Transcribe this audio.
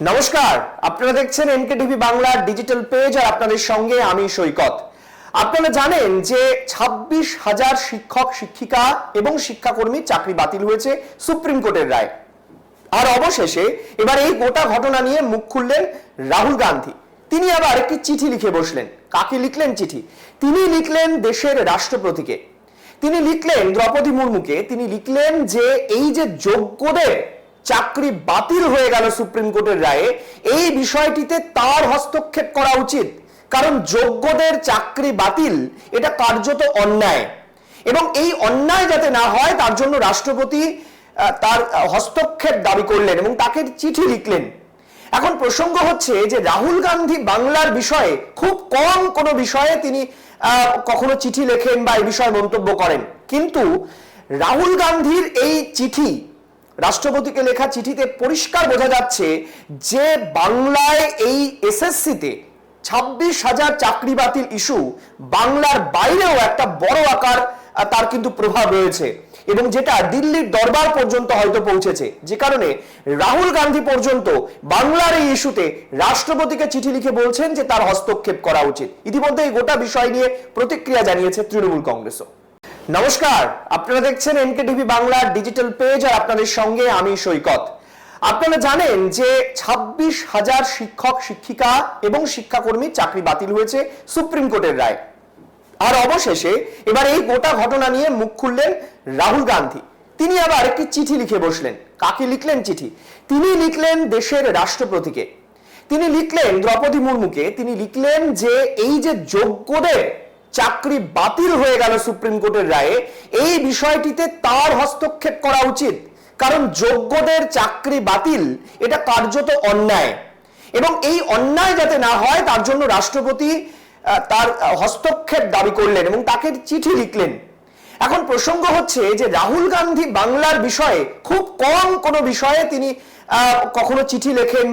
নমস্কার, আপনারা দেখছেন এনকে টিভি বাংলার ডিজিটাল পেজ আর আপনাদের সঙ্গে আমি সৈকত। আপনারা জানেন যে 26,000 শিক্ষক শিক্ষিকা এবং শিক্ষাকর্মীর চাকরি বাতিল হয়েছে সুপ্রিম কোর্টের রায়। আর অবশেষে এবার এই গোটা ঘটনা নিয়ে মুখ খুললেন রাহুল গান্ধী। তিনি আবার একটি চিঠি লিখে বসলেন। কাকে লিখলেন চিঠি? তিনি লিখলেন দেশের রাষ্ট্রপতিকে, তিনি লিখলেন দ্রৌপদী মুর্মুকে। তিনি লিখলেন যে এই যে যোগ্যদের চাকরি বাতিল হয়ে গেল সুপ্রিম কোর্টের রায়ে, এই বিষয়টিতে তার হস্তক্ষেপ করা উচিত, কারণ যোগ্যদের চাকরি বাতিল এটা কার্যত অন্যায়, এবং এই অন্যায় যাতে না হয় তার জন্য রাষ্ট্রপতি তার হস্তক্ষেপ দাবি করলেন এবং তাকে চিঠি লিখলেন। এখন প্রসঙ্গ হচ্ছে যে রাহুল গান্ধী বাংলার বিষয়ে খুব কম কোনো বিষয়ে তিনি কখনো চিঠি লেখেন বা এই বিষয়ে মন্তব্য করেন, কিন্তু রাহুল গান্ধীর এই চিঠি, রাষ্ট্রপতিকে লেখা চিঠিতে পরিষ্কার বোঝা যাচ্ছে যে বাংলায় এই এসএসসিতে 26,000 চাকরি বাতিল ইস্যু বাংলার বাইরেও একটা বড় আকার তার কিন্তু প্রভাব রয়েছে, এবং যেটা দিল্লির দরবার পর্যন্ত হয়তো পৌঁছেছে, যে কারণে রাহুল গান্ধী পর্যন্ত বাংলার এই ইস্যুতে রাষ্ট্রপতিকে চিঠি লিখে বলছেন যে তার হস্তক্ষেপ করা উচিত। ইতিমধ্যে এই গোটা বিষয় নিয়ে প্রতিক্রিয়া জানিয়েছে তৃণমূল কংগ্রেসও। নমস্কার, আপনারা দেখছেন এনকে টিভি বাংলার ডিজিটাল পেজ আর আপনাদের সঙ্গে আমি সৈকত। আপনারা জানেন যে 26,000 শিক্ষক শিক্ষিকা এবং শিক্ষাকর্মীর চাকরি বাতিল হয়েছে সুপ্রিম কোর্টের রায়। আর অবশেষে এবার এই গোটা ঘটনা নিয়ে মুখ খুললেন রাহুল গান্ধী। তিনি আবার একটি চিঠি লিখে বসলেন। কাকে লিখলেন চিঠি? তিনি লিখলেন দেশের রাষ্ট্রপতিকে, তিনি লিখলেন দ্রৌপদী মুর্মুকে। তিনি লিখলেন যে এই যে যোগ্যদের চাকরি বাতিল হয়ে গেল সুপ্রিম কোর্টের রায়ে, এই বিষয়টিতে তার হস্তক্ষেপ করা উচিত, কারণ যোগ্যদের চাকরি বাতিল এটা কার্যত অন্যায়, এবং এই অন্যায় যাতে না হয় তার জন্য রাষ্ট্রপতি তার হস্তক্ষেপ দাবি করলেন এবং তাকে চিঠি লিখলেন। এখন প্রসঙ্গ হচ্ছে যে রাহুল গান্ধী বাংলার বিষয়ে খুব কম কোনো বিষয়ে তিনি কখনো চিঠি লেখেন